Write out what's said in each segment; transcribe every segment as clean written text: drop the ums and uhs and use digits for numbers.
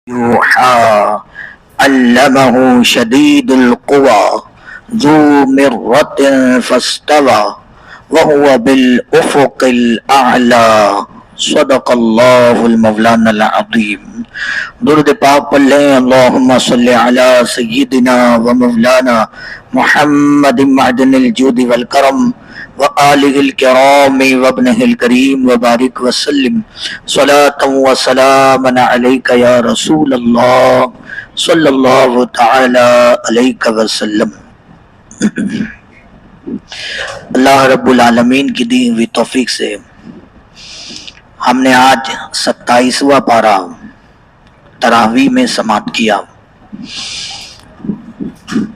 يوحى علمه شديد القوى ذو مرة فاستوى وهو بالأفق الأعلى صدق الله المولانا العظيم. درود پاک پڑھ لیں. اللہم صلی علی سیدنا و مولانا محمد معدن الجود والکرم وآلہ الکرام وابنہ الکریم وبارک وسلم صلاة وسلاما علیک یا رسول اللہ صلی اللہ تعالی علیہ وسلم. اللہ رب العالمین کی دی ہوئی توفیق سے ہم نے آج 27واں پارہ تراویح میں سماعت کیا.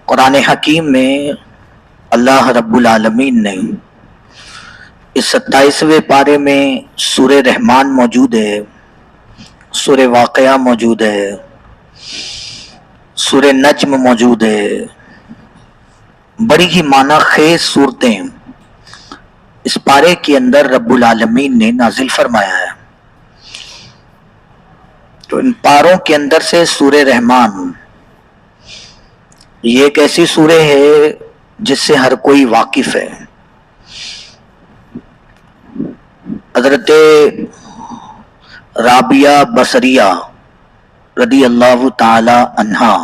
قرآن حکیم میں اللہ رب العالمین نے اس 27ویں پارے میں سورہ رحمان موجود ہے، سورہ واقعہ موجود ہے، سورہ نجم موجود ہے. بڑی ہی معنی خیز صورتیں اس پارے کے اندر رب العالمین نے نازل فرمایا ہے. تو ان پاروں کے اندر سے سورہ رحمان یہ ایک ایسی سورہ ہے جس سے ہر کوئی واقف ہے. حضرت رابعہ بصریہ رضی اللہ تعالی عنہا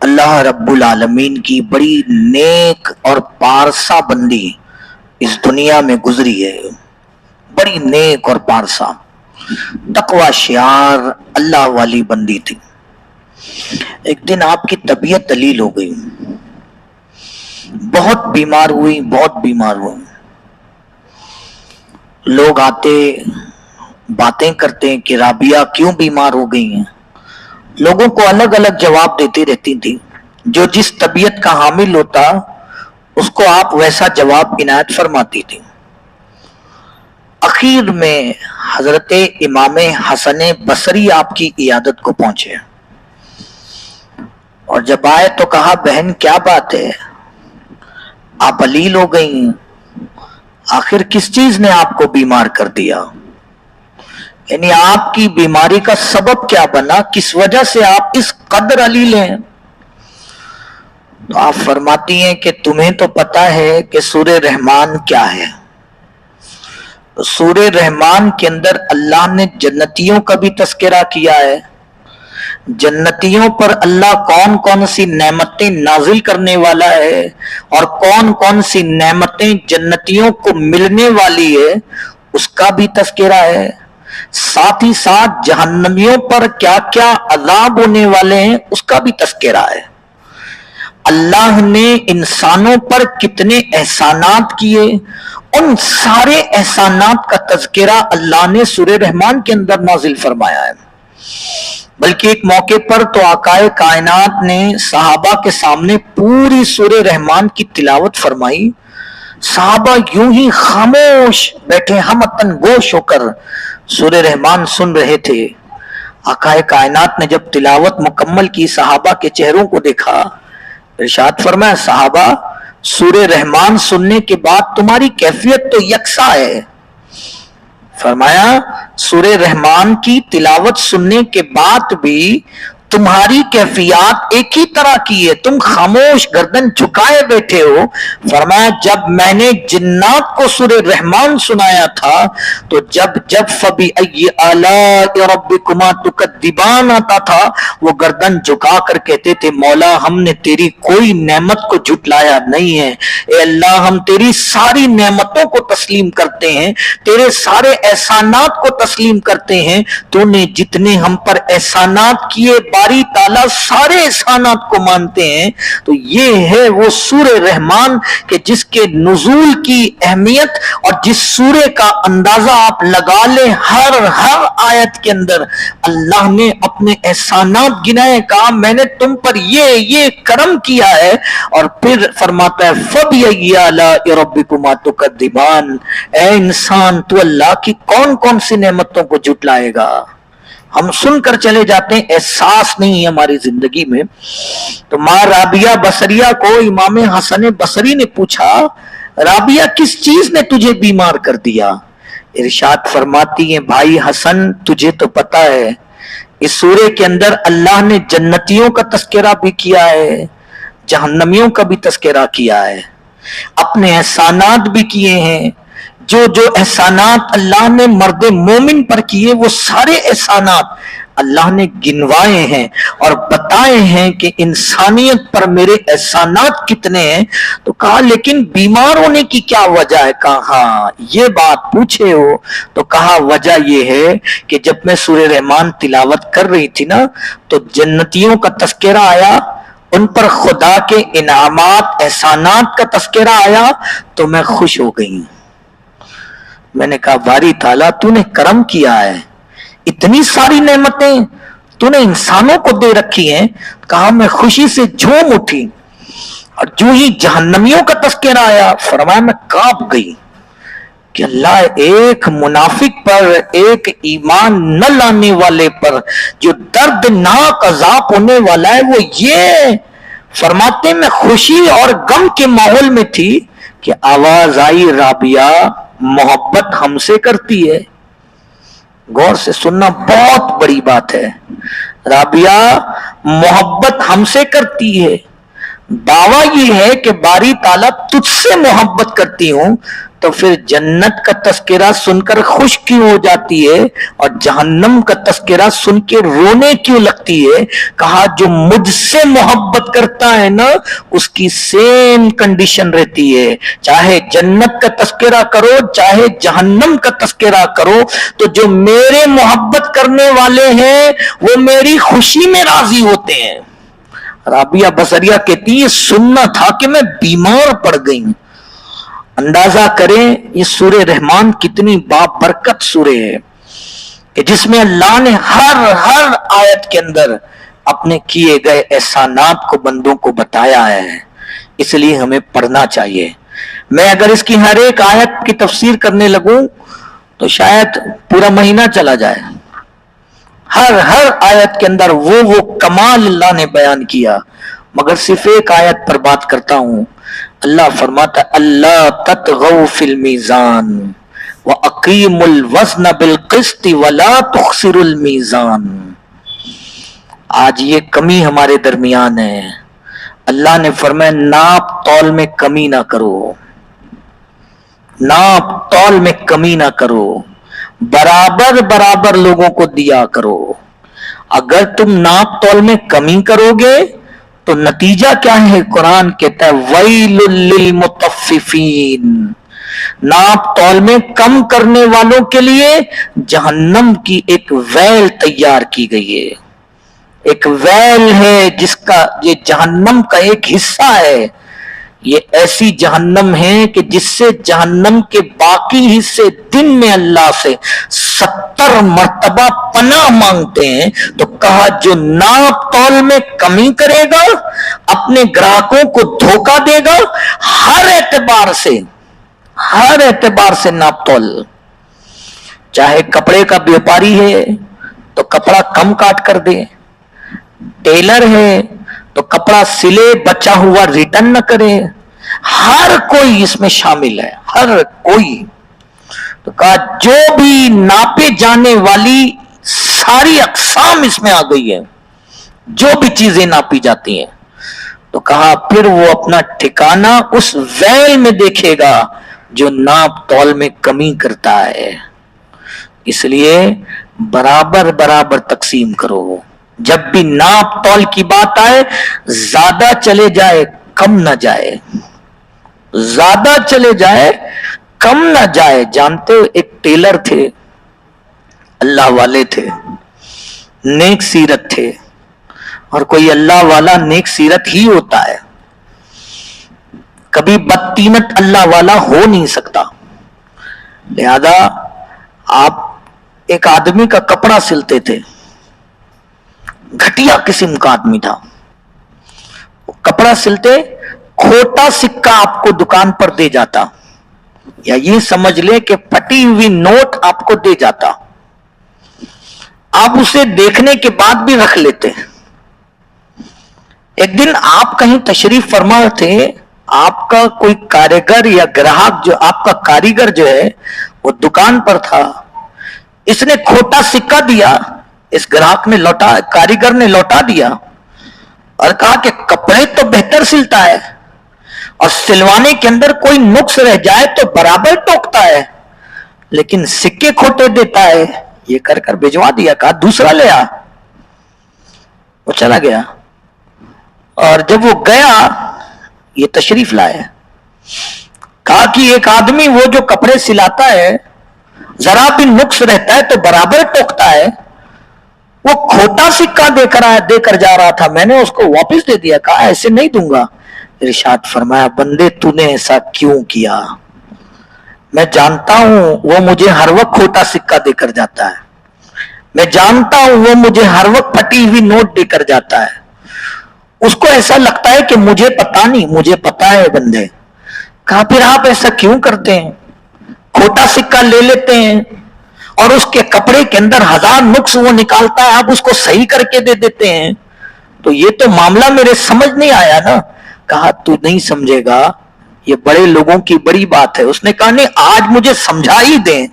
اللہ رب العالمین کی بڑی نیک اور پارسا بندی اس دنیا میں گزری ہے. بڑی نیک اور پارسا تقوی شعار اللہ والی بندی تھی. ایک دن آپ کی طبیعت دلیل ہو گئی، بہت بیمار ہوئی. لوگ آتے باتیں کرتے ہیں کہ رابعہ کیوں بیمار ہو گئی ہیں. لوگوں کو الگ الگ جواب دیتی رہتی تھی. جو جس طبیعت کا حامل ہوتا اس کو آپ ویسا جواب عنایت فرماتی تھی. اخیر میں حضرت امام حسن بصری آپ کی عیادت کو پہنچے اور جب آئے تو کہا بہن کیا بات ہے، آپ علیل ہو گئی ہیں، آخر کس چیز نے آپ کو بیمار کر دیا؟ یعنی آپ کی بیماری کا سبب کیا بنا، کس وجہ سے آپ اس قدر علیل ہیں؟ تو آپ فرماتی ہیں کہ تمہیں تو پتا ہے کہ سورہ رحمان کیا ہے. سورہ رحمان کے اندر اللہ نے جنتیوں کا بھی تذکرہ کیا ہے. جنتیوں پر اللہ کون کون سی نعمتیں نازل کرنے والا ہے اور کون کون سی نعمتیں جنتیوں کو ملنے والی ہے اس کا بھی تذکرہ ہے. ساتھ ہی ساتھ جہنمیوں پر کیا کیا عذاب ہونے والے ہیں اس کا بھی تذکرہ ہے. اللہ نے انسانوں پر کتنے احسانات کیے، ان سارے احسانات کا تذکرہ اللہ نے سورہ رحمان کے اندر نازل فرمایا ہے. بلکہ ایک موقع پر تو آقائے کائنات نے صحابہ کے سامنے پوری سورہ رحمان کی تلاوت فرمائی. صحابہ یوں ہی خاموش بیٹھے ہمتن گوش ہو کر سورہ رحمان سن رہے تھے. آقائے کائنات نے جب تلاوت مکمل کی، صحابہ کے چہروں کو دیکھا، ارشاد فرمایا صحابہ سورہ رحمان سننے کے بعد تمہاری کیفیت تو یکساں ہے. فرمایا سورہ رحمان کی تلاوت سننے کے بعد بھی تمہاری کیفیات ایک ہی طرح کی ہے، تم خاموش گردن جھکائے بیٹھے ہو. فرمایا جب میں نے جنات کو سورہ رحمان سنایا تھا تو جب فَبِأَيِّ آلَاءِ رَبِّكُمَا تُكَذِّبَانِ آتا تھا وہ گردن جھکا کر کہتے تھے مولا ہم نے تیری کوئی نعمت کو جھٹلایا نہیں ہے. اے اللہ ہم تیری ساری نعمتوں کو تسلیم کرتے ہیں، تیرے سارے احسانات کو تسلیم کرتے ہیں. تو نے جتنے ہم پر احسانات کیے باری تعالیٰ سارے احسانات کو مانتے ہیں. تو یہ ہے وہ سورہ رحمان کہ جس کے نزول کی اہمیت اور جس سورہ کا اندازہ آپ لگا لیں، ہر آیت کے اندر اللہ نے اپنے احسانات گنائے، کہا میں نے تم پر یہ کرم کیا ہے. اور پھر فرماتا ہے فَبِأَيِّ آلَاءِ رَبِّكُمَا تُكَذِّبَانِ، اے انسان تو اللہ کی کون کون سی نعمتوں کو جھٹلائے گا. ہم سن کر چلے جاتے ہیں، احساس نہیں ہے ہماری زندگی میں. تو ماں رابعہ بصریہ کو امام حسن بصری نے پوچھا رابعہ کس چیز نے تجھے بیمار کر دیا؟ ارشاد فرماتی ہیں بھائی حسن تجھے تو پتا ہے इस सूरे के अंदर अल्लाह ने जन्नतियों का तस्करा भी किया है, जहन्नमियों का भी तस्करा किया है, अपने एहसानात भी किए हैं। जो जो एहसानात अल्लाह ने मर्द मोमिन पर किए वो सारे एहसानात अल्लाह ने गिनवाए हैं और बताए हैं कि इंसानियत पर मेरे एहसानात कितने हैं। तो कहा लेकिन बीमार होने की क्या वजह है? कहा ये बात पूछे हो तो कहा वजह ये है कि जब मैं सूरह रहमान तिलावत कर रही थी ना तो जन्नतियों का तस्करा आया, उन पर खुदा के इनामात एहसानात का तस्करा आया तो मैं खुश हो गई। मैंने कहा बारी ताला तूने करम किया है, इतनी सारी नेमतें तूने इंसानों को दे रखी हैं। कहा मैं खुशी से झूम उठी और जो ही जहन्नमियों का तस्करा आया फरमाया मैं कांप गई कि अल्लाह एक मुनाफिक पर, एक ईमान न लाने वाले पर जो दर्दनाक अजाब होने वाला है वो ये फरमाते मैं खुशी और गम के माहौल में थी कि आवाज आई राबिया मोहब्बत हमसे करती है। गौर से सुनना बहुत बड़ी बात है। राबिया मोहब्बत हमसे करती है, दावा ये है कि बारी ताला तुझसे मोहब्बत करती हूं, तो फिर जन्नत का तस्करा सुनकर खुश क्यों हो जाती है और जहन्नम का तस्करा सुन के रोने क्यों लगती है? कहा जो मुझसे मोहब्बत करता है ना उसकी सेम कंडीशन रहती है, चाहे जन्नत का तस्करा करो चाहे जहन्नम का तस्करा करो, तो जो मेरे मोहब्बत करने वाले हैं वो मेरी खुशी में राजी होते हैं। राबिया बसरिया कहती है सुनना था कि मैं बीमार पड़ गई। अंदाजा करें ये सूरे रहमान कितनी बाबरकत सूरे है कि जिसमें अल्लाह ने हर आयत के अंदर अपने किए गए एहसानात को बंदों को बताया है, इसलिए हमें पढ़ना चाहिए। मैं अगर इसकी हर एक आयत की तफसीर करने लगूं तो शायद पूरा महीना चला जाए। हर आयत के अंदर वो कमाल अल्लाह ने बयान किया, मगर सिर्फ एक आयत पर बात करता हूं। अल्लाह फरमाता अल्लाह ततगौ फिल मीज़ान व अकीमुल वज़्न बिल क़िस्त वला तुख़सिरुल मीज़ान। आज ये कमी हमारे दरमियान है। अल्लाह ने फरमाया नाप तौल में कमी ना करो, नाप तौल में कमी ना करो, बराबर लोगों को दिया करो। अगर तुम नाप तौल में कमी करोगे तो नतीजा क्या है? कुरान कहता है वैलुल लिल मुतफ्फिफीन, नाप तौल में कम करने वालों के लिए जहन्नम की एक वैल तैयार की गई है। एक वैल है जिसका ये जहन्नम का एक हिस्सा है। ये ऐसी जहन्नम है कि जिससे जहन्नम के बाकी हिस्से दिन में अल्लाह से 70 मर्तबा पनाह मांगते हैं। तो कहा जो नाप तौल में कमी करेगा अपने ग्राहकों को धोखा देगा। हर एतबार से नाप तौल, चाहे कपड़े का व्यापारी है तो कपड़ा कम काट कर दे, टेलर है तो कपड़ा सिले बचा हुआ रिटर्न न करे, हर कोई इसमें शामिल है, हर कोई। तो कहा जो भी नापे जाने वाली सारी अक़साम इसमें आ गई है, जो भी चीजें नापी जाती हैं। तो कहा फिर वो अपना ठिकाना उस वैल में देखेगा जो नाप तौल में कमी करता है। इसलिए बराबर तकसीम करो। जब भी नाप तौल की बात आए ज्यादा चले जाए कम ना जाए, ज्यादा चले जाए कम ना जाए। जानते हो एक टेलर थे, अल्लाह वाले थे, नेक सीरत थे, और कोई अल्लाह वाला नेक सीरत ही होता है, कभी बदतीनत अल्लाह वाला हो नहीं सकता। लिहाजा आप एक आदमी का कपड़ा सिलते थे, घटिया किस्म का आदमी था, कपड़ा सिलते खोटा सिक्का आपको दुकान पर दे जाता, या ये समझ ले कि फटी हुई नोट आपको दे जाता, आप उसे देखने के बाद भी रख लेते। एक दिन आप कहीं तशरीफ फरमा थे, आपका कोई कारीगर या ग्राहक, जो आपका कारीगर जो है वो दुकान पर था, इसने खोटा सिक्का दिया, इस ग्राहक ने लौटा, कारीगर ने लौटा दिया और कहा कि कपड़े तो बेहतर सिलता है और सिलवाने के अंदर कोई नुक्स रह जाए तो बराबर टोकता है, लेकिन सिक्के खोटे देता है। ये कर कर भिजवा दिया, कहा दूसरा ले आ। वो चला गया और जब वो गया ये तशरीफ लाया, कहा कि एक आदमी वो जो कपड़े सिलाता है जरा भी नुक्स रहता है तो बराबर टोकता है, वो खोटा सिक्का देकर जा रहा था, मैंने उसको वापस दे दिया। कहा ऐसे नहीं दूंगा। इरशाद फरमाया, बंदे तूने ऐसा क्यों किया? मैं जानता हूं वो मुझे हर वक्त खोटा सिक्का देकर जाता है, मैं जानता हूं वो मुझे हर वक्त फटी हुई नोट देकर जाता है, उसको ऐसा लगता है कि मुझे पता नहीं, मुझे पता है बंदे। कहा फिर आप ऐसा क्यों करते हैं? खोटा सिक्का ले लेते हैं और उसके कपड़े के अंदर 1000 नुक्स वो निकालता है, आप उसको सही करके दे देते हैं। तो ये तो मामला मेरे समझ नहीं आया ना। कहा तू नहीं समझेगा, ये बड़े लोगों की बड़ी बात है। उसने कहा नहीं, आज मुझे समझा ही दें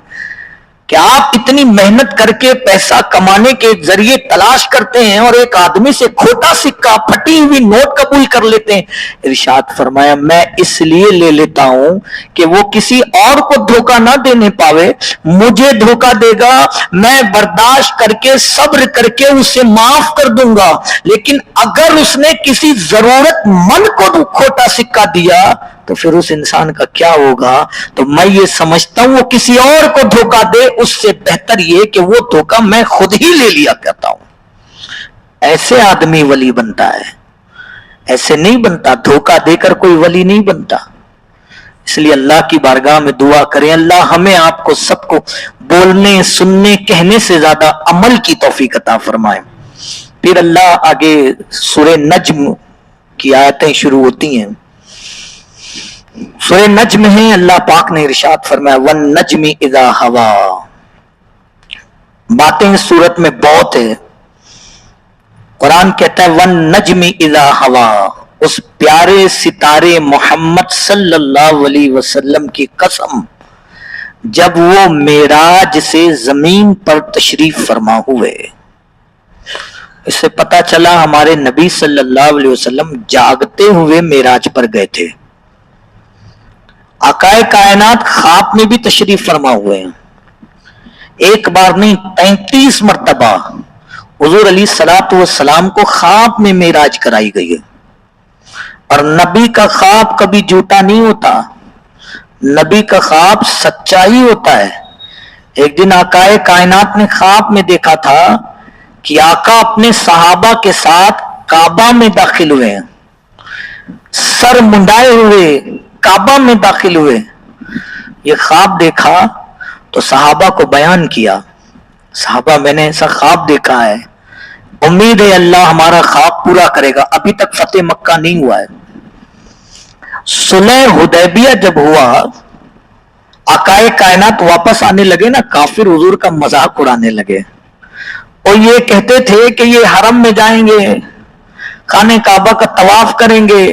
कि आप इतनी मेहनत करके पैसा कमाने के जरिए तलाश करते हैं और एक आदमी से खोटा सिक्का, फटी हुई नोट कबूल कर लेते हैं। इरशाद फरमाया, मैं इसलिए ले लेता हूं कि वो किसी और को धोखा ना देने पावे, मुझे धोखा देगा, मैं बर्दाश्त करके सब्र करके उसे माफ कर दूंगा, लेकिन अगर उसने किसी जरूरतमंद को खोटा सिक्का दिया तो फिर उस इंसान का क्या होगा? तो मैं ये समझता हूं वो किसी और को धोखा दे, उससे बेहतर ये कि वो धोखा मैं खुद ही ले लिया करता हूं। ऐसे आदमी वली बनता है, ऐसे नहीं बनता, धोखा देकर कोई वली नहीं बनता। इसलिए अल्लाह की बारगाह में दुआ करें, अल्लाह हमें आपको सबको बोलने, सुनने, कहने से ज्यादा अमल की तौफीक अता फरमाए। फिर अल्लाह आगे सूरह नज्म की आयतें शुरू होती हैं। सूरह नज्म है, अल्लाह पाक ने इरशाद फरमाया, वन नज्मी इज़ा हवा। बातें इस सूरत में बहुत है। कुरान कहता है वन नज्मी इज़ा हवा, उस प्यारे सितारे मोहम्मद सल्लल्लाहु अलैहि वसल्लम की कसम, जब वो मेराज से जमीन पर तशरीफ फरमा हुए। इससे पता चला हमारे नबी सल्लल्लाहु अलैहि वसल्लम जागते हुए मेराज पर गए थे। आकाए कायनात ख्वाब में भी तशरीफ फरमा हुए हैं, एक बार नहीं 33 मरतबा हुजूर अलैहिस्सलातु वस्सलाम को ख्वाब में मेराज कराई गई है। और नबी का ख्वाब कभी झूठा नहीं होता, नबी का ख्वाब सच्चा ही होता है। एक दिन आकाए कायनात ने ख्वाब में देखा था कि आका अपने सहाबा के साथ काबा में दाखिल हुए हैं, सर मुंडाए हुए काबा में दाखिल हुए। ये ख्वाब देखा तो सहाबा को बयान किया, सहाबा मैंने ऐसा ख्वाब देखा है, उम्मीद है अल्लाह हमारा ख्वाब पूरा करेगा। अभी तक फतेह मक्का नहीं हुआ है। सुलह हुदैबिया जब हुआ, आकाए कायनात वापस आने लगे ना, काफिर हुजूर का मजाक उड़ाने लगे और ये कहते थे कि ये हरम में जाएंगे, खाने काबा का तवाफ करेंगे,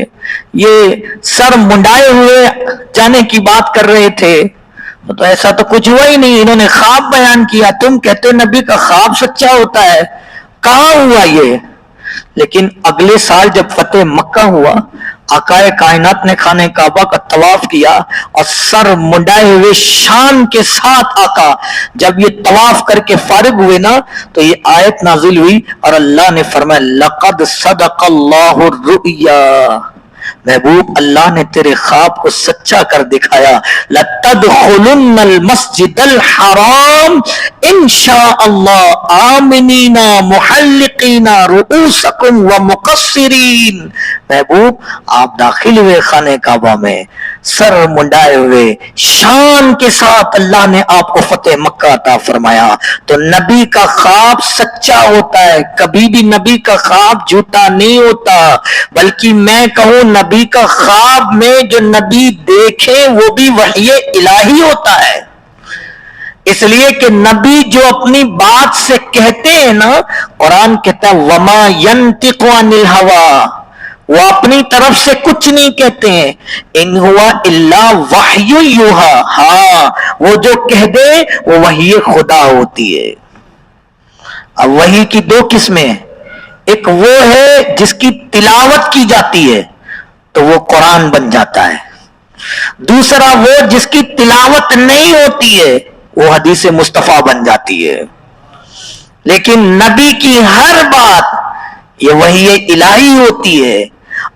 ये सर मुंडाए हुए जाने की बात कर रहे थे। तो ऐसा तो कुछ हुआ ही नहीं, इन्होंने ख्वाब बयान किया। तुम कहते नबी का ख्वाब सच्चा होता है, कहां हुआ ये? लेकिन अगले साल जब फतेह मक्का हुआ, आकाए कायनात ने खाने काबा का तवाफ किया और सर मुंडाए हुए शान के साथ आका जब ये तवाफ करके फारिग हुए ना, तो ये आयत नाजिल हुई और अल्लाह ने फरमाया लक़द सदक़ल्लाहु रुया, महबूब अल्लाह ने तेरे ख्वाब को सच्चा कर दिखाया। लतदखुलुन्नल मस्जिदल हराम इंशाअल्लाह आमिनीना मुहल्लिकीना रुऊसकुम व मुक़स्सिरीन। महबूब आप दाखिल हुए खाने काबा में सर मुंडाए हुए, शान के साथ अल्लाह ने आपको फतेह मक्का अता फरमाया। तो नबी का ख्वाब सच्चा होता है, कभी भी नबी का ख्वाब झूठा नहीं होता। बल्कि मैं कहूं नबी का ख्वाब में जो नबी देखे वो भी वही इलाही होता है। इसलिए कि नबी जो अपनी बात से कहते हैं ना, कुरान कहता है वमा यंतिकु अनिल हवा, वो अपनी तरफ से कुछ नहीं कहते हैं, इन हुआ इल्ला वहयु युहा, हाँ वो जो कह दे वो वही खुदा होती है। اب وحی کی دو قسمیں ہیں، ایک وہ ہے جس کی تلاوت کی جاتی ہے تو وہ قرآن بن جاتا ہے، دوسرا وہ جس کی تلاوت نہیں ہوتی ہے وہ حدیث مصطفیٰ بن جاتی ہے۔ لیکن نبی کی ہر بات یہ وحی الہی ہوتی ہے،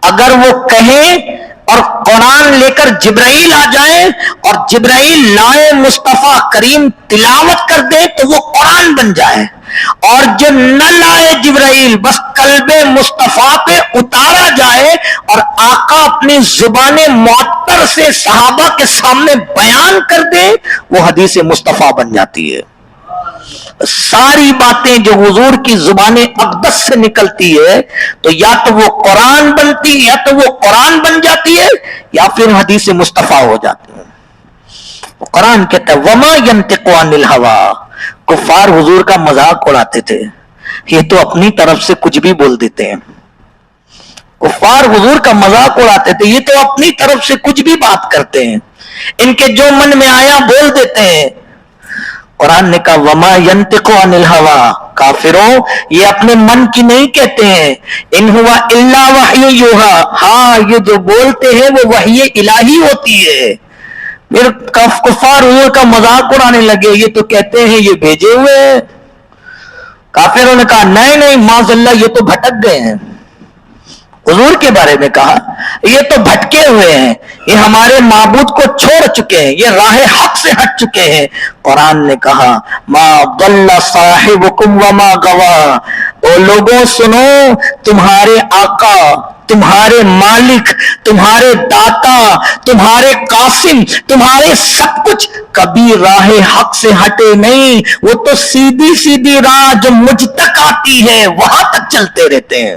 اگر وہ کہیں اور قرآن لے کر جبرائیل آ جائے اور جبرائیل لائے مصطفیٰ کریم تلاوت کر دے تو وہ قرآن بن جائے، اور جو نہ لائے جبرائیل بس قلب مصطفیٰ پہ اتارا جائے اور آقا اپنی زبان معطر سے صحابہ کے سامنے بیان کر دے وہ حدیث مصطفیٰ بن جاتی ہے۔ ساری باتیں جو حضور کی زبان اقدس سے نکلتی ہے تو یا تو وہ قرآن بنتی، یا تو وہ قرآن بن جاتی ہے یا پھر حدیث مصطفیٰ ہو جاتی ہے۔ قرآن کہتا ہے وما ينطق عن الهوى، کفار حضور کا مذاق اڑاتے تھے، یہ تو اپنی طرف سے کچھ بھی بول دیتے ہیں۔ کفار حضور کا مذاق اڑاتے تھے، یہ تو اپنی طرف سے کچھ بھی بات کرتے ہیں، ان کے جو من میں آیا بول دیتے ہیں۔ قرآن نے کہا وما ينطق عن الهوى، کافروں یہ اپنے من کی نہیں کہتے ہیں، ان ہوا الا وحی یوحا، ہاں یہ جو بولتے ہیں وہ وحی الہی ہوتی ہے۔ پھر کفار حضور کا مذاق اڑانے لگے، یہ تو کہتے ہیں یہ بھیجے ہوئے ہیں۔ کافروں نے کہا نہیں نہیں معاذ اللہ یہ تو بھٹک گئے ہیں، حضور کے بارے میں کہا یہ تو بھٹکے ہوئے ہیں، یہ ہمارے معبود کو چھوڑ چکے ہیں، یہ راہ حق سے ہٹ چکے ہیں۔ قرآن نے کہا ما ضل صاحبکم وما غوا، او لوگوں سنو، تمہارے آقا، تمہارے مالک، تمہارے داتا، تمہارے قاسم، تمہارے سب کچھ کبھی راہ حق سے ہٹے نہیں، وہ تو سیدھی سیدھی راہ جو مجھ تک آتی ہے وہاں تک چلتے رہتے ہیں،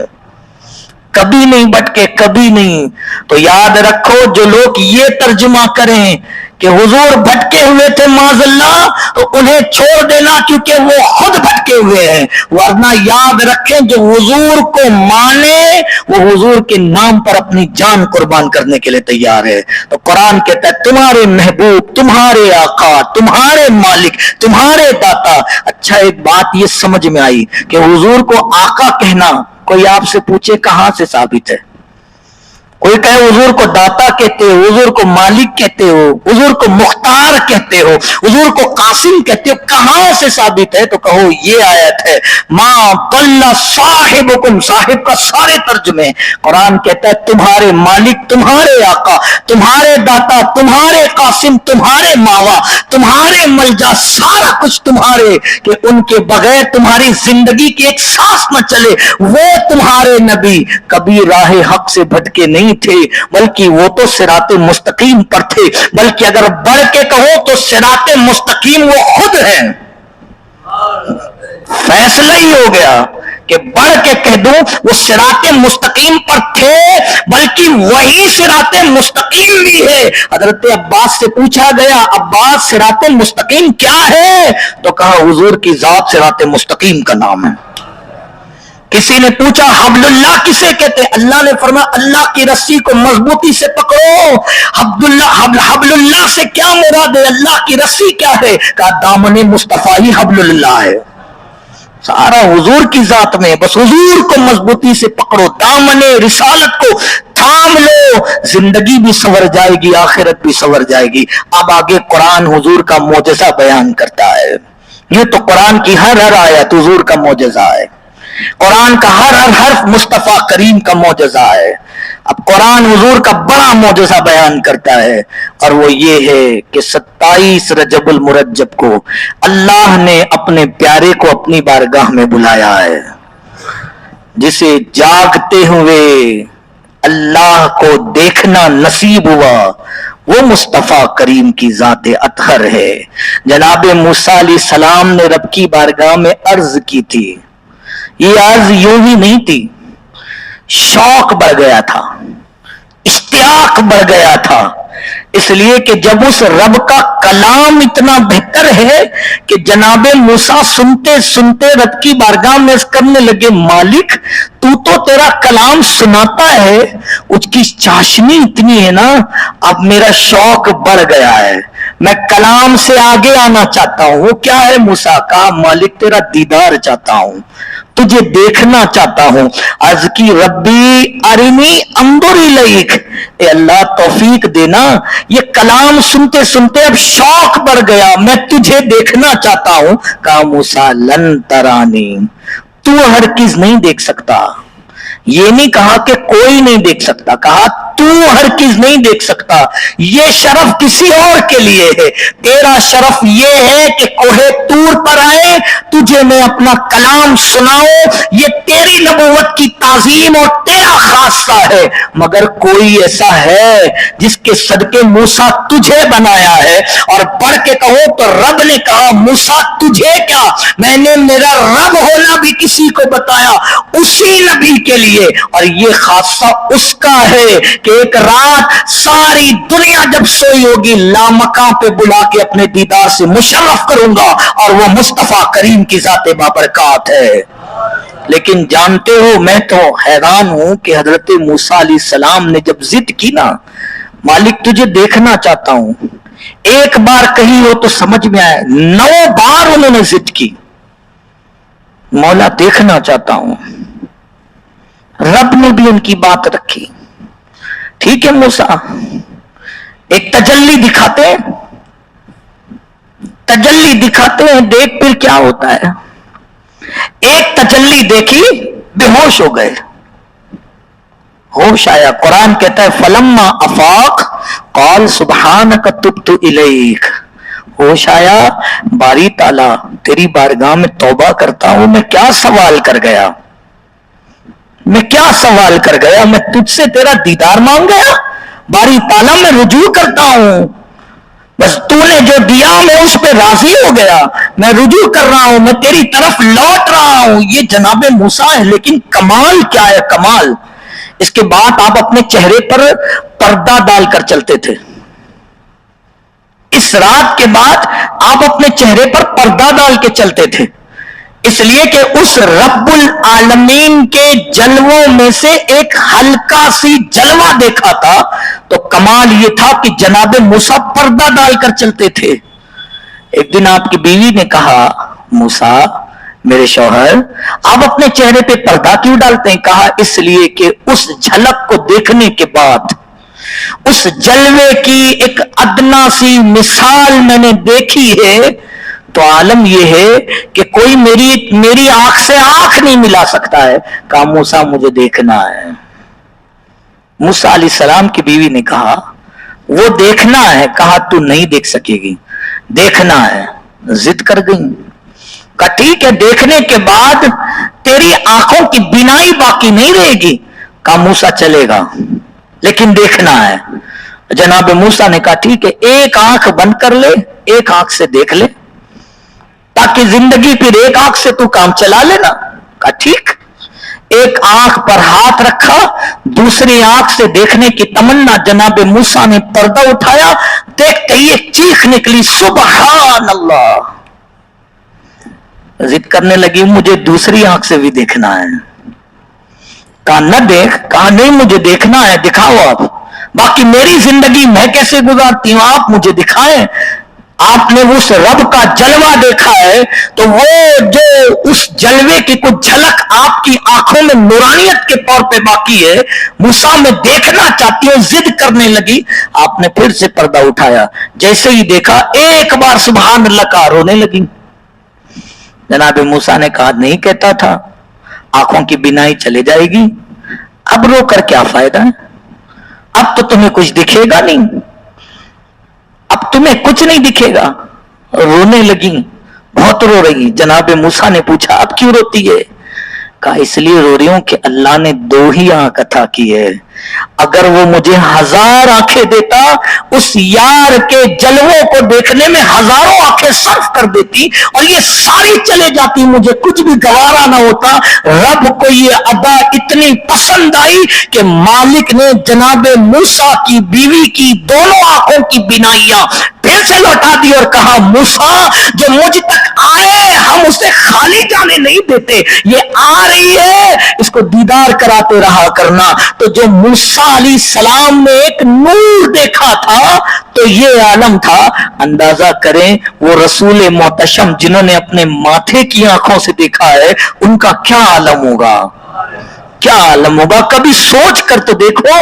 کبھی نہیں بٹکے، کبھی نہیں۔ تو یاد رکھو جو لوگ یہ ترجمہ کریں کہ حضور بھٹکے ہوئے تھے معاذ اللہ، تو انہیں چھوڑ دینا کیونکہ وہ خود بھٹکے ہوئے ہیں، ورنہ یاد رکھیں جو حضور کو مانے وہ حضور کے نام پر اپنی جان قربان کرنے کے لیے تیار ہے۔ تو قرآن کہتا ہے تمہارے محبوب، تمہارے آقا، تمہارے مالک، تمہارے داتا۔ اچھا ایک بات یہ سمجھ میں آئی کہ حضور کو آقا کہنا، کوئی آپ سے پوچھے کہاں سے ثابت ہے؟ کوئی کہے حضور کو داتا کہتے ہو، حضور کو مالک کہتے ہو، حضور کو مختار کہتے ہو، حضور کو قاسم کہتے ہو، کہاں سے ثابت ہے؟ تو کہو یہ آیت ہے ما ضل صاحبکم، صاحب کا سارے ترجمے۔ قرآن کہتا ہے تمہارے مالک، تمہارے آقا، تمہارے داتا، تمہارے قاسم، تمہارے ماوا، تمہارے ملجا، سارا کچھ تمہارے، کہ ان کے بغیر تمہاری زندگی کی ایک سانس نہ چلے، وہ تمہارے نبی کبھی راہ حق سے بھٹکے نہیں تھے، بلکہ وہ تو صراط مستقیم پر تھے، بلکہ اگر بڑھ کے کہو تو صراط مستقیم وہ خود ہیں۔ فیصلہ ہی ہو گیا کہ بڑھ کے کہہ دوں وہ صراط مستقیم پر تھے، بلکہ وہی صراط مستقیم بھی ہے۔ حضرت عباس سے پوچھا گیا عباس صراط مستقیم کیا ہے؟ تو کہا حضور کی ذات صراط مستقیم کا نام ہے۔ کسی نے پوچھا حبل اللہ کسے کہتے؟ اللہ نے فرمایا اللہ کی رسی کو مضبوطی سے پکڑو۔ حبل اللہ سے کیا مراد ہے؟ اللہ کی رسی کیا ہے؟ کہا دامن مصطفیٰ ہی حبل اللہ ہے، سارا حضور کی ذات میں، بس حضور کو مضبوطی سے پکڑو، دامن رسالت کو تھام لو، زندگی بھی سنور جائے گی، آخرت بھی سنور جائے گی۔ اب آگے قرآن حضور کا معجزہ بیان کرتا ہے۔ یہ تو قرآن کی ہر آیت حضور کا معجزہ ہے، قرآن کا ہر حرف مصطفیٰ کریم کا معجزہ ہے۔ اب قرآن حضور کا بڑا معجزہ بیان کرتا ہے، اور وہ یہ ہے کہ 27 رجب المرجب کو اللہ نے اپنے پیارے کو اپنی بارگاہ میں بلایا ہے، جسے جاگتے ہوئے اللہ کو دیکھنا نصیب ہوا وہ مصطفیٰ کریم کی ذات اطہر ہے۔ جناب موسیٰ علیہ السلام نے رب کی بارگاہ میں عرض کی تھی، یہ عرض یوں ہی نہیں تھی، شوق بڑھ گیا تھا، اشتیاق بڑھ گیا تھا، اس لیے کہ جب اس رب کا کلام اتنا بہتر ہے کہ جناب موسیٰ سنتے سنتے رب کی بارگاہ میں کرنے لگے مالک تو تیرا کلام سناتا ہے، اس کی چاشنی اتنی ہے نا، اب میرا شوق بڑھ گیا ہے، میں کلام سے آگے آنا چاہتا ہوں. وہ کیا ہے موسیٰ؟ کہا مالک تیرا دیدار چاہتا ہوں, تجھے دیکھنا چاہتا ہوں. عرض کی ربی ارنی انظر الیک, اے اللہ توفیق دینا, یہ کلام سنتے سنتے اب شوق بڑھ گیا, میں تجھے دیکھنا چاہتا ہوں. کہا موسیٰ لن ترانی, تو ہرگز نہیں دیکھ سکتا. یہ نہیں کہا کہ کوئی نہیں دیکھ سکتا, کہا تو ہرگز نہیں دیکھ سکتا. یہ شرف کسی اور کے لیے ہے, تیرا شرف یہ ہے کہ کوہ طور پر آئے, تجھے میں اپنا کلام سناؤں, یہ تیری نبوت کی تعظیم اور تیرا خاصہ ہے. مگر کوئی ایسا ہے جس کے صدقے موسیٰ تجھے بنایا ہے. اور پڑھ کے کہو تو رب نے کہا موسیٰ تجھے کیا, میں نے میرا رب ہونا بھی کسی کو بتایا اسی نبی کے لیے. اور یہ خاصہ اس کا ہے کہ ایک رات ساری دنیا جب سوئی ہوگی لامکاں پہ بلا کے اپنے دیدار سے مشرف کروں گا, اور وہ مصطفیٰ کریم کی ذات بابرکات ہے. لیکن جانتے ہو میں تو حیران ہوں کہ حضرت موسیٰ علیہ السلام نے جب ضد کی نا, مالک تجھے دیکھنا چاہتا ہوں, ایک بار کہی ہو تو سمجھ میں آئے, 9 بار انہوں نے ضد کی, مولا دیکھنا چاہتا ہوں. رب نے بھی ان کی بات رکھی. ٹھیک ہے موسیٰ, ایک تجلی دکھاتے ہیں, تجلی دکھاتے ہیں, دیکھ پھر کیا ہوتا ہے. ایک تجلی دیکھی, بے ہوش ہو گئے, ہوش آیا. قرآن کہتا ہے فلما افاق قال سبحانک تبت الیک, ہوش آیا, باری تعالیٰ تیری بارگاہ میں توبہ کرتا ہوں, میں کیا سوال کر گیا, میں کیا سوال کر گیا, میں تجھ سے تیرا دیدار مانگ گیا. باری تعالیٰ میں رجوع کرتا ہوں, بس تو نے جو دیا میں اس پہ راضی ہو گیا, میں رجوع کر رہا ہوں, میں تیری طرف لوٹ رہا ہوں. یہ جناب موسیٰ ہے, لیکن کمال کیا ہے, کمال اس کے بعد آپ اپنے چہرے پر پردہ ڈال کر چلتے تھے. اس رات کے بعد آپ اپنے چہرے پر پردہ ڈال کے چلتے تھے, اس لیے کہ اس رب العالمین کے جلووں میں سے ایک ہلکا سی جلوہ دیکھا تھا. تو کمال یہ تھا کہ جناب موسیٰ پردہ ڈال کر چلتے تھے. ایک دن آپ کی بیوی نے کہا موسیٰ میرے شوہر آپ اپنے چہرے پہ پردہ کیوں ڈالتے ہیں؟ کہا اس لیے کہ اس جھلک کو دیکھنے کے بعد اس جلوے کی ایک ادنا سی مثال میں نے دیکھی ہے, تو عالم یہ ہے کہ کوئی میری آنکھ سے آنکھ نہیں ملا سکتا ہے. کہا موسیٰ مجھے دیکھنا ہے. موسیٰ علیہ السلام کی بیوی نے کہا وہ دیکھنا ہے. کہا تو نہیں دیکھ سکے گی, دیکھنا ہے. ضد کر گئی. کہا ٹھیک ہے, دیکھنے کے بعد تیری آنکھوں کی بینائی باقی نہیں رہے گی. کہا موسیٰ چلے گا لیکن دیکھنا ہے. جناب موسیٰ نے کہا ٹھیک ہے, ایک آنکھ بند کر لے, ایک آنکھ سے دیکھ لے, تاکہ زندگی پھر ایک آنکھ سے تو کام چلا لینا. کہا ٹھیک. ایک آنکھ پر ہاتھ رکھا, دوسری آنکھ سے دیکھنے کی تمنا. جناب موسیٰ نے پردہ اٹھایا, دیکھتے ہی ایک چیخ نکلی سبحان اللہ. ضد کرنے لگی مجھے دوسری آنکھ سے بھی دیکھنا ہے. کہا نہ دیکھ. کہا نہیں مجھے دیکھنا ہے, دکھاؤ آپ, باقی میری زندگی میں کیسے گزارتی ہوں آپ مجھے دکھائیں. آپ نے اس رب کا جلوہ دیکھا ہے تو وہ جو اس جلوے کی کچھ جھلک آپ کی آنکھوں میں نورانیت کے طور پہ باقی ہے, موسیٰ میں دیکھنا چاہتی ہوں. ضد کرنے لگی. آپ نے پھر سے پردہ اٹھایا, جیسے ہی دیکھا ایک بار سبحان اللہ کا, رونے لگی. جناب موسیٰ نے کہا نہیں کہتا تھا آنکھوں کی بینائی چلے جائے گی, اب رو کر کیا فائدہ ہے, اب تو تمہیں کچھ دکھے گا نہیں, اب تمہیں کچھ نہیں دکھے گا. رونے لگی, بہت رو رہی. جناب موسیٰ نے پوچھا اب کیوں روتی ہے؟ کہا اس لیے رو رہی ہوں کہ اللہ نے 2 ہی آنکھ عطا کی ہے, اگر وہ مجھے 1000 آنکھیں دیتا اس یار کے جلووں کو دیکھنے میں ہزاروں آنکھیں صرف کر دیتی اور یہ ساری چلے جاتی, مجھے کچھ بھی گوارا نہ ہوتا. رب کو یہ ادا اتنی پسند آئی کہ مالک نے جناب موسیٰ کی بیوی کی دونوں آنکھوں کی بینائیاں پھر سے لوٹا دی اور کہا موسیٰ جو مجھ تک آئے ہم اسے خالی جانے نہیں دیتے, یہ آ رہی ہے اس کو دیدار دیدار کراتے رہا کرنا. تو جو موسیٰ علیہ السلام نے ایک نور دیکھا تھا تو یہ عالم تھا. اندازہ کریں وہ رسول محتشم جنہوں نے اپنے ماتھے کی آنکھوں سے دیکھا ہے ان کا کیا عالم ہوگا, کیا عالم ہوگا. کبھی سوچ کر تو دیکھو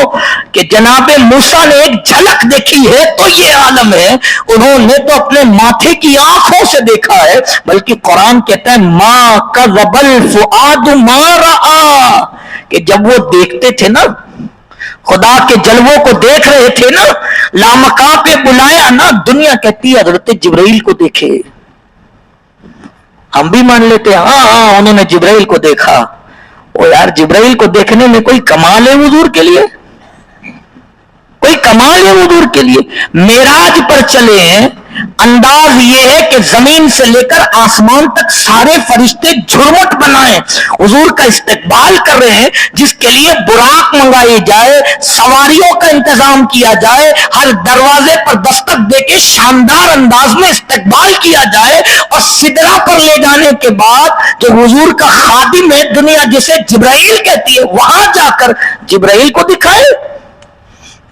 کہ جناب موسیٰ نے ایک جھلک دیکھی ہے تو یہ عالم ہے, انہوں نے تو اپنے ماتھے کی آنکھوں سے دیکھا ہے. بلکہ قرآن کہتا ہے ما کذب الفؤاد ما رأى, کہ جب وہ دیکھتے تھے نا, خدا کے جلووں کو دیکھ رہے تھے نا, لامکاں پہ بلایا نا, دنیا کہتی ہے حضرت جبرائیل کو دیکھے. ہم بھی مان لیتے ہیں ہاں انہوں نے جبرائیل کو دیکھا. او یار جبرائیل کو دیکھنے میں کوئی کمال ہے حضور کے لیے, کوئی کمال ہے حضور کے لیے. معراج پر چلے ہیں, انداز یہ ہے کہ زمین سے لے کر آسمان تک سارے فرشتے جھرمٹ بنائیں, حضور کا استقبال کر رہے ہیں, جس کے لیے براق منگائی جائے, سواریوں کا انتظام کیا جائے, ہر دروازے پر دستک دے کے شاندار انداز میں استقبال کیا جائے, اور سدرہ پر لے جانے کے بعد جو حضور کا خادم ہے دنیا جسے جبرائیل کہتی ہے, وہاں جا کر جبرائیل کو دکھائے.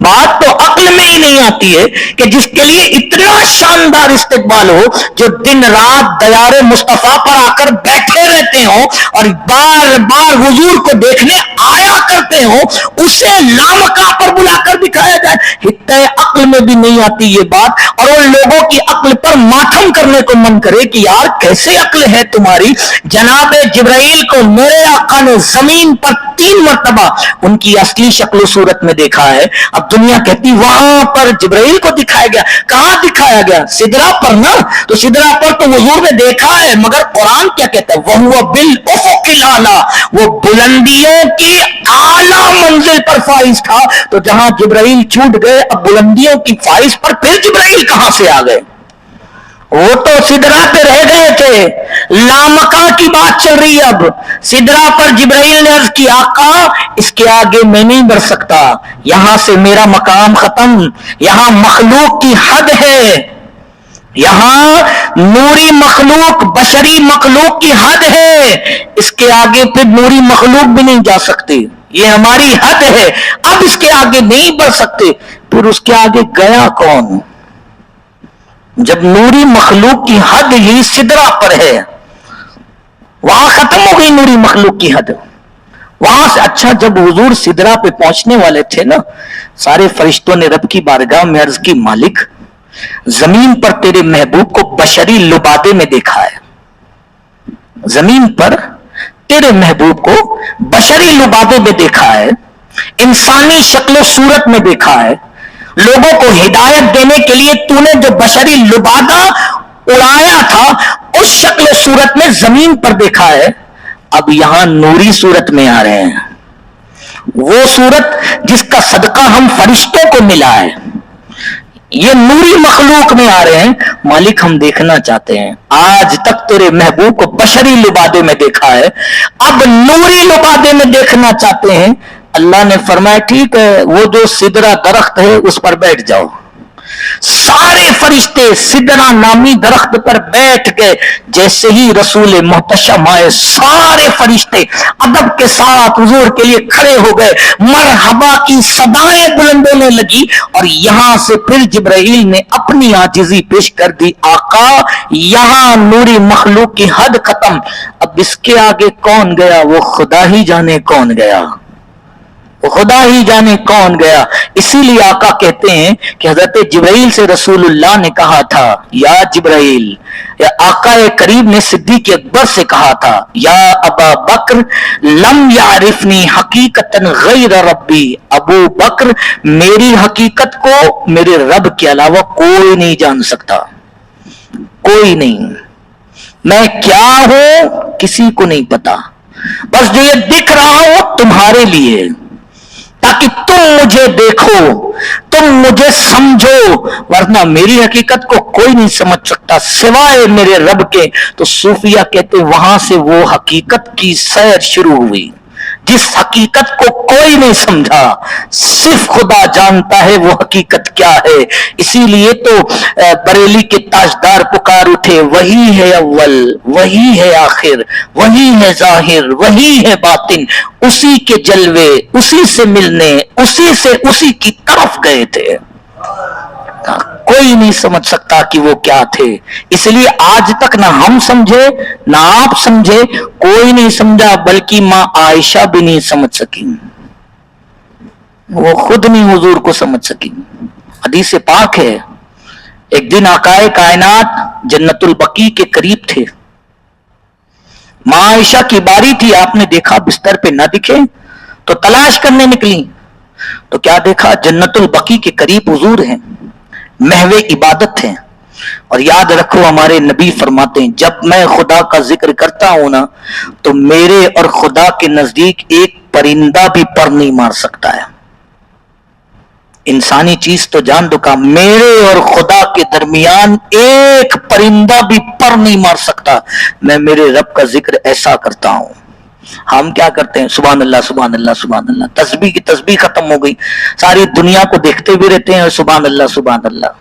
بات تو عقل میں ہی نہیں آتی ہے کہ جس کے لیے اتنا شاندار استقبال ہو, جو دن رات دیار مصطفیٰ پر آ کر بیٹھے رہتے ہوں اور بار بار حضور کو دیکھنے آیا کرتے ہوں, اسے لامکاں پر بلا کر دکھایا جائے. حتہ عقل میں بھی نہیں آتی یہ بات, اور ان لوگوں کی عقل پر ماتم کرنے کو من کرے کہ یار کیسے عقل ہے تمہاری. جناب جبرائیل کو میرے آقا نے زمین پر 3 مرتبہ ان کی اصلی شکل و صورت میں دیکھا ہے. اب دنیا کہتی وہاں پر جبرائیل کو دکھایا گیا. کہاں دکھایا گیا؟ سدرہ پر نا. تو سدرہ پر تو حضور نے دیکھا ہے, مگر قرآن کیا کہتا ہے, وَهُوَ بِالْأُفُقِ الْأَعْلَى, وہ بلندیوں کی اعلیٰ منزل پر فائز تھا. تو جہاں جبرائیل چھوٹ گئے, اب بلندیوں کی فائز پر پھر جبرائیل کہاں سے آ گئے؟ وہ تو سدرہ پہ رہ گئے تھے, لامکاں کی بات چل رہی ہے. اب سدرہ پر جبرائیل نے عرض کی آقا اس کے آگے میں نہیں بڑھ سکتا, یہاں سے میرا مقام ختم, یہاں مخلوق کی حد ہے, یہاں نوری مخلوق بشری مخلوق کی حد ہے, اس کے آگے پھر نوری مخلوق بھی نہیں جا سکتے, یہ ہماری حد ہے, اب اس کے آگے نہیں بڑھ سکتے. پھر اس کے آگے گیا کون؟ جب نوری مخلوق کی حد ہی سدرہ پر ہے, وہاں ختم ہو گئی نوری مخلوق کی حد. وہاں سے اچھا جب حضور سدرہ پہ پہنچنے والے تھے نا, سارے فرشتوں نے رب کی بارگاہ میں عرض کی مالک زمین پر تیرے محبوب کو بشری لبادے میں دیکھا ہے, زمین پر تیرے محبوب کو بشری لبادے میں دیکھا ہے, انسانی شکل و صورت میں دیکھا ہے, لوگوں کو ہدایت دینے کے لیے تو نے جو بشری لبادہ اڑایا تھا اس شکل و صورت میں زمین پر دیکھا ہے. اب یہاں نوری صورت میں آ رہے ہیں, وہ صورت جس کا صدقہ ہم فرشتوں کو ملا ہے, یہ نوری مخلوق میں آ رہے ہیں. مالک ہم دیکھنا چاہتے ہیں, آج تک تیرے محبوب کو بشری لبادے میں دیکھا ہے, اب نوری لبادے میں دیکھنا چاہتے ہیں. اللہ نے فرمایا ٹھیک ہے, وہ جو سدرہ درخت ہے اس پر بیٹھ جاؤ. سارے فرشتے سدرہ نامی درخت پر بیٹھ گئے. جیسے ہی رسول محتشم آئے, سارے فرشتے ادب کے ساتھ حضور کے لیے کھڑے ہو گئے, مرحبا کی صدائیں بلند ہونے لگی. اور یہاں سے پھر جبرائیل نے اپنی عاجزی پیش کر دی, آقا یہاں نوری مخلوق کی حد ختم, اب اس کے آگے کون گیا وہ خدا ہی جانے کون گیا, وہ خدا ہی جانے کون گیا. اسی لیے آقا کہتے ہیں کہ حضرت جبرائیل سے رسول اللہ نے کہا تھا یا جبرائیل, یا آقا کریم نے صدیق اکبر سے کہا تھا یا ابا بکر لم یعرفنی حقیقتا غیر ربی, ابو بکر میری حقیقت کو میرے رب کے علاوہ کوئی نہیں جان سکتا, کوئی نہیں. میں کیا ہوں کسی کو نہیں پتا, بس جو یہ دکھ رہا ہو تمہارے لیے, تاکہ تم مجھے دیکھو, تم مجھے سمجھو, ورنہ میری حقیقت کو کوئی نہیں سمجھ سکتا سوائے میرے رب کے. تو صوفیہ کہتے وہاں سے وہ حقیقت کی سیر شروع ہوئی. जिस हकीकत को कोई नहीं समझा, सिर्फ खुदा जानता है वो हकीकत क्या है। इसीलिए तो बरेली के ताजदार पुकार उठे, वही है अव्वल, वही है आखिर, वही है जाहिर, वही है बातिन, उसी के जलवे, उसी से मिलने, उसी से उसी की तरफ गए थे। कोई नहीं समझ सकता कि वो क्या थे। इसलिए आज तक ना हम समझे ना आप समझे, कोई नहीं समझा, बल्कि मां आयशा भी नहीं समझ सकी, वो खुद नहीं हुजूर को समझ सकी। हदीस पाक है, एक दिन आकाए कायनात जन्नतुल बकी के करीब थे, मां आयशा की बारी थी, आपने देखा बिस्तर पे ना दिखे तो तलाश करने निकली, तो क्या देखा, जन्नतुल बकी के करीब हुजूर हैं, महवे इबादत है। और याद रखो हमारे नबी फरमाते हैं, जब मैं खुदा का जिक्र करता हूं ना तो मेरे और खुदा के नजदीक एक परिंदा भी पर नहीं मार सकता है। इंसानी चीज तो जान दो, का मेरे और खुदा के दरमियान एक परिंदा भी पर नहीं मार सकता। मैं मेरे रब का जिक्र ऐसा करता हूं। हम क्या करते हैं, सुभान अल्लाह सुभान अल्लाह सुभान अल्लाह, तस्बीह की तस्बीह खत्म हो गई, सारी दुनिया को देखते भी रहते हैं सुभान अल्लाह सुभान अल्लाह,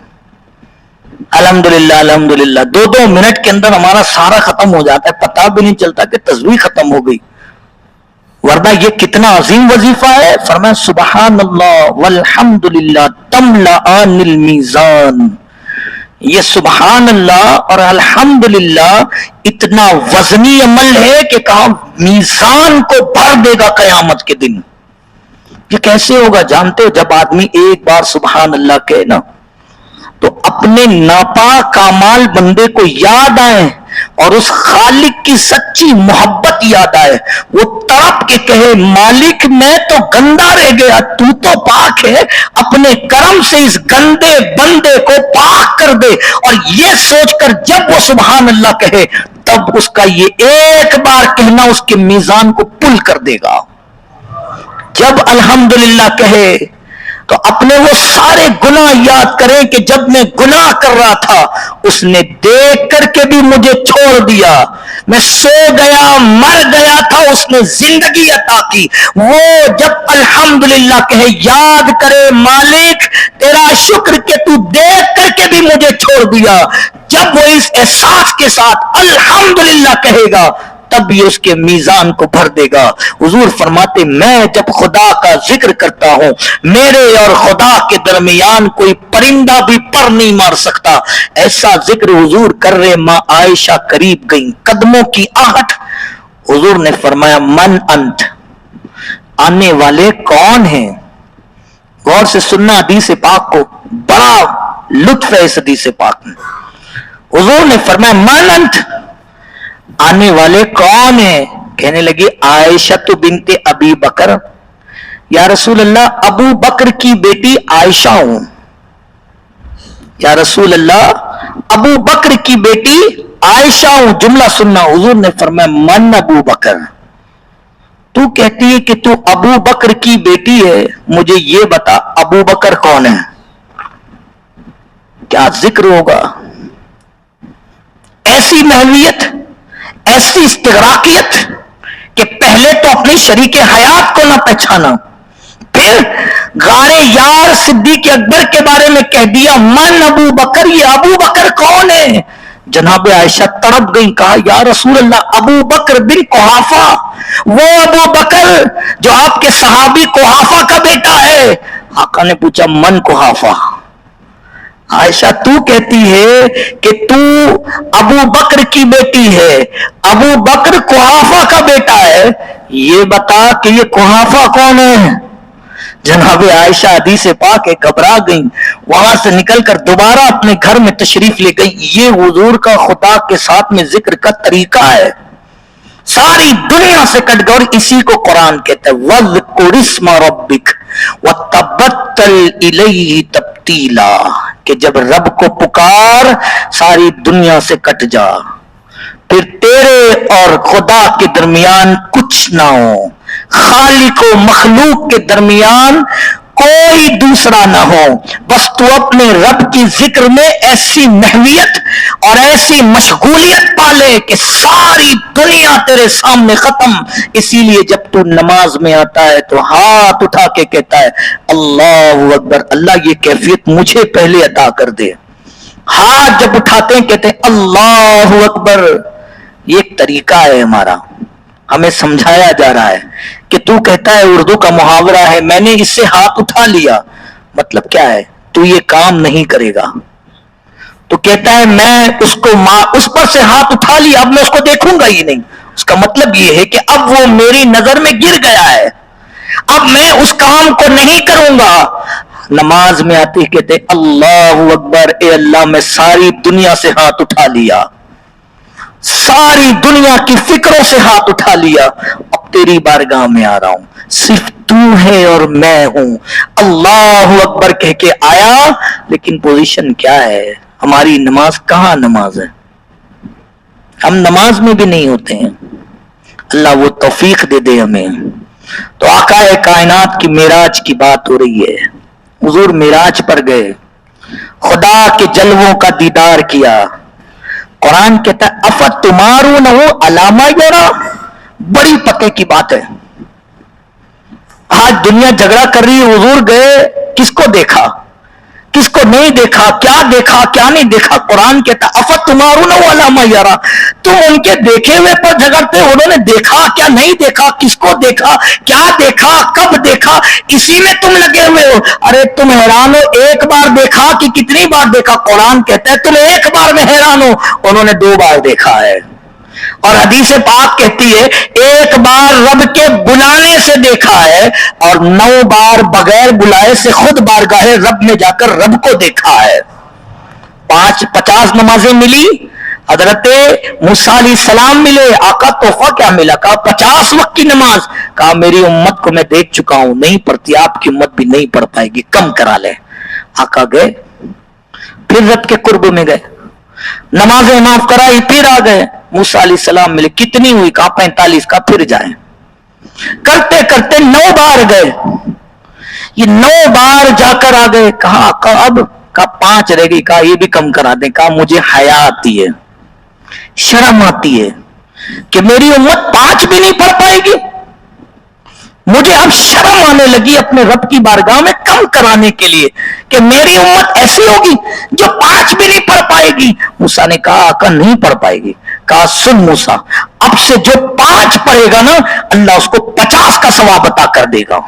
अल्हम्दुलिल्लाह अल्हम्दुलिल्लाह, 2-2 मिनट के अंदर हमारा सारा खत्म हो जाता है, पता भी नहीं चलता कि तस्बीह खत्म हो गई। वरना ये कितना अजीम वजीफा है। फरमाया सुभान अल्लाह वल्हम्दुलिल्लाह तमलानिल मीज़ान, ये सुभान अल्लाह और अल्हम्दुलिल्लाह इतना वजनी अमल है कि कहा मीज़ान को भर देगा कयामत के दिन। ये कैसे होगा जानते हो, जब आदमी एक बार सुभान अल्लाह कहे ना तो अपने नापाक कामाल बंदे को याद आए और उस खालिक की सच्ची मोहब्बत याद आए, वो तड़प के कहे, मालिक मैं तो गंदा रह गया, तू तो पाक है, अपने करम से इस गंदे बंदे को पाक कर दे। और ये सोचकर जब वो सुभान अल्लाह कहे तब उसका ये एक बार कहना उसके मीजान को पुल कर देगा। जब अल्हम्दुलिल्लाह कहे तो अपने वो सारे गुनाह याद करें कि जब मैं गुनाह कर रहा था उसने देख करके भी मुझे छोड़ दिया, मैं सो गया मर गया था उसने जिंदगी अता की। वो जब अल्हम्दुलिल्लाह कहे, याद करे मालिक तेरा शुक्र कि तू देख करके भी मुझे छोड़ दिया, जब वो इस एहसास के साथ अल्हम्दुलिल्लाह कहेगा तब ये उसके मीजान को भर देगा। हुजूर फरमाते, मैं जब खुदा का जिक्र करता हूं मेरे और खुदा के दरमियान कोई परिंदा भी पर नहीं मार सकता। ऐसा जिक्र हुजूर कर रहे, मां आयशा करीब गई, कदमों की आहट। हुजूर ने फरमाया, मन अंत, आने वाले कौन हैं? गौर से सुनना हदीस पाक को, बड़ा लुत्फ है इस हदीस पाक में। हुजूर ने फरमाया, मन अंत, आने वाले कौन है? कहने लगी, आयशा तो बिनते अबी बकर, या रसूल अल्लाह अबू बकर की बेटी आयशा हूं। या रसूल अल्लाह अबू बकर की बेटी आयशा हूं। जुमला सुनना, हुजूर ने फरमाया, मन अबू बकर, तू कहती है कि तू अबू बकर की बेटी है, मुझे ये बता अबू बकर कौन है? क्या जिक्र होगा, ऐसी महवियत, ऐसी इस्तिगराकियत कि पहले तो अपने शरीके हयात को ना पहचाना, फिर गारे यार सिद्दीक अकबर के बारे में कह दिया मन अबू बकर, ये अबू बकर कौन है? जनाब आयशा तड़प गई, कहा या रसूल अल्लाह अबू बकर बिन कुहाफा, वो अबू बकर जो आपके सहाबी कुहाफा का बेटा है। आका ने पूछा, मन कुहाफा? आयशा तू कहती है कि तू अबू बकर की बेटी है, अबू बकर कुहाफा का बेटा है, ये बता कि ये कुहाफा कौन है? जनाब आयशा हदीस पाक घबरा गई, वहां से निकलकर दोबारा अपने घर में तशरीफ ले गई। ये हुजूर का खुदा के साथ में जिक्र का तरीका है, सारी दुनिया से कट गया। और इसी को कुरान कहता है, वज़्कुर इस्मा रब्बिक वतबत्तल इलैहि तब्तीला, कि जब रब को पुकार सारी दुनिया से कट जा, फिर तेरे और खुदा के दरमियान कुछ ना हो, खालिक और मखलूक के दरमियान कोई दूसरा ना हो, बस तू अपने रब की जिक्र में ऐसी महवियत और ऐसी मशगूलियत पाले कि सारी दुनिया तेरे सामने खत्म। इसीलिए जब तू नमाज में आता है तो हाथ उठा के कहता है अल्लाहु अकबर, अल्लाह ये कैफियत मुझे पहले अता कर दे। हाथ जब उठाते हैं कहते हैं अल्लाहु अकबर। ये एक तरीका है हमारा, हमें समझाया जा रहा है कि तू कहता है, उर्दू का मुहावरा है, मैंने इससे हाथ उठा लिया, मतलब क्या है, तू ये काम नहीं करेगा। तो कहता है मैं उसको उस पर से हाथ उठा लिया, अब मैं उसको देखूंगा ही नहीं। उसका मतलब ये है कि अब वो मेरी नजर में गिर गया है, अब मैं उस काम को नहीं करूंगा। नमाज में आते कहते अल्लाहु अकबर, ए अल्लाह मैं सारी दुनिया से हाथ उठा लिया, सारी दुनिया की फिक्रों से हाथ उठा लिया, अब तेरी बारगाह में आ रहा हूं, सिर्फ तू है और मैं हूं। अल्लाहु अकबर कह के आया, लेकिन पोजीशन क्या है, हमारी नमाज कहां नमाज है, हम नमाज में भी नहीं होते हैं। अल्लाह वो तौफीक दे दे हमें। तो आकाए कायनात की मेराज की बात हो रही है, हुजूर मेराज पर गए, खुदा के जलवों का दीदार किया। कुरान कहता है अफत तुम्हारू न हो अलामा यरा, बड़ी पते की बात है। आज दुनिया झगड़ा कर रही है, हुजूर गए, किसको देखा किसको नहीं देखा, क्या देखा क्या नहीं देखा। कुरान कहता अफत तुम्हारू न हो अलामा यरा, तुम उनके देखे हुए पर झगड़ते, उन्होंने देखा क्या नहीं देखा, किसको देखा क्या देखा कब देखा, इसी में तुम लगे हुए हो। अरे तुम हैरान हो एक बार देखा कि कितनी बार देखा। कुरान कहता है तुम एक बार में हैरान हो, उन्होंने 2 बार देखा है। और हदीस पाक कहती है एक बार रब के बुलाने से देखा है और 9 बार बगैर बुलाए से खुद बारगाह रब में जाकर रब को देखा है। 50 नमाजें मिली, हजरत मूसा अलैहिस्सलाम मिले, आका तोहफा क्या मिला, कहा 50 वक्त की नमाज, कहा मेरी उम्मत को मैं देख चुका हूं, नहीं पढ़ती, आपकी उम्मत भी नहीं पढ़ पाएगी, कम करा ले। आका गए, फिर रब के कुर्ब में गए, नमाजें माफ कराई, फिर आ गए, मूसा अलैहिस्सलाम मिले, कितनी हुई, कहा 45, का फिर जाए। करते करते 9 बार गए, ये 9 बार जाकर आ गए, कहा अब, कहा 5 रह गई, कहा ये भी कम करा दे, कहा मुझे हया आती है, शर्म आती है कि मेरी उम्मत 5 भी नहीं पढ़ पाएगी, मुझे अब शर्म आने लगी अपने रब की बारगाह में कम कराने के लिए कि मेरी उम्मत ऐसी होगी जो 5 भी नहीं पढ़ पाएगी। मूसा ने कहा आका नहीं पढ़ पाएगी, कहा सुन मूसा, अब से जो 5 पढ़ेगा ना अल्लाह उसको 50 का सवाब अता कर देगा।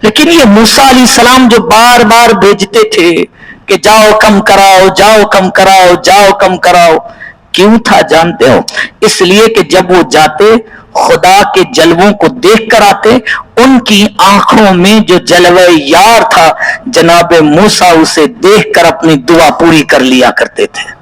लेकिन ये मूसा अलैहिस्सलाम जो बार बार भेजते थे कि जाओ कम कराओ, जाओ कम कराओ, जाओ कम कराओ, क्यों था जानते हो? इसलिए कि जब वो जाते खुदा के जलवों को देख कर आते, उनकी आंखों में जो जलवे यार था जनाबे मूसा उसे देखकर अपनी दुआ पूरी कर लिया करते थे।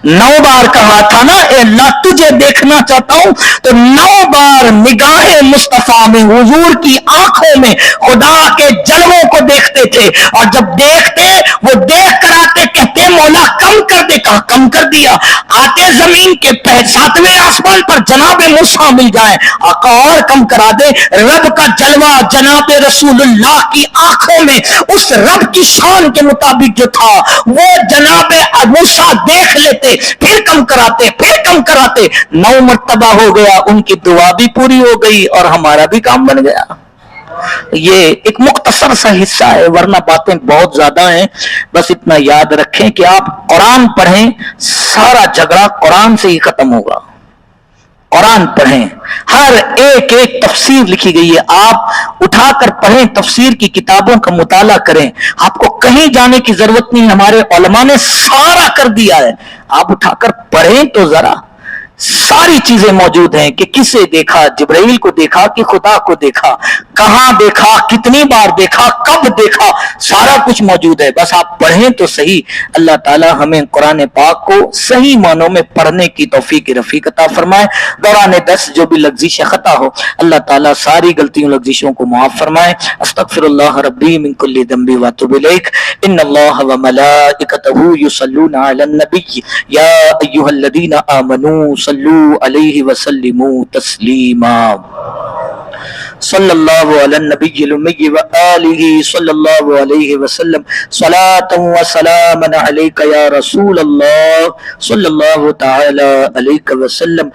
9 बार कहा था ना ए अल्लाह तुझे देखना चाहता हूं, तो 9 बार निगाहे मुस्तफा में हुजूर की आंखों में खुदा के जलवों को देखते थे। और जब देखते वो देख कर आते, कहते मौला कम कर दे, कहा कम कर दिया। आते जमीन के 7वें आसमान पर जनाबे मूसा मिल जाए, आका और कम करा दे। रब का जलवा जनाबे रसूलुल्लाह की आंखों में उस रब की शान के मुताबिक जो था वो जनाबे मूसा देख लेते, फिर कम कराते, फिर कम कराते, 9 मर्तबा हो गया, उनकी दुआ भी पूरी हो गई और हमारा भी काम बन गया। ये एक मुख्तसर सा हिस्सा है, वरना बातें बहुत ज्यादा हैं। बस इतना याद रखें कि आप कुरान पढ़ें, सारा झगड़ा कुरान से ही खत्म होगा। कुरान पढ़ें, हर एक एक तफसीर लिखी गई है, आप उठाकर पढ़ें, तफसीर की किताबों का मुताला करें, आपको कहीं जाने की जरूरत नहीं, हमारे उलमा ने सारा कर दिया है। आप उठाकर पढ़ें तो जरा, सारी चीजें मौजूद हैं कि किसे देखा, जिब्राइल को देखा कि खुदा को देखा, कहां देखा, कितनी बार देखा, कब देखा, सारा कुछ मौजूद है। बस आप पढ़ें तो सही। अल्लाह ताला हमें कुरान पाक को सही मानों में पढ़ने की तौफीक रफीक अता फरमाए। दौरान दस जो भी लफ्ज़िश खता हो अल्लाह ताला सारी गलतियों लफ्ज़िशों को माफ फरमाए। अस्तगफिरुल्लाह रब्बी मिन कुल्ली ज़ंबी व अतूबु इलैह। इन्नल्लाह व मलाइकतहू युसल्लूना अलन नबी या अय्युहल्लज़ीना आमनू सल्लू अलैहि व सल्लिमू तस्लीमा। صلی اللہ علی النبی الامی وآلہ صلی اللہ علیہ وسلم صلاۃ و سلام علیک یا رسول اللہ صلی اللہ تعالی علیہ وسلم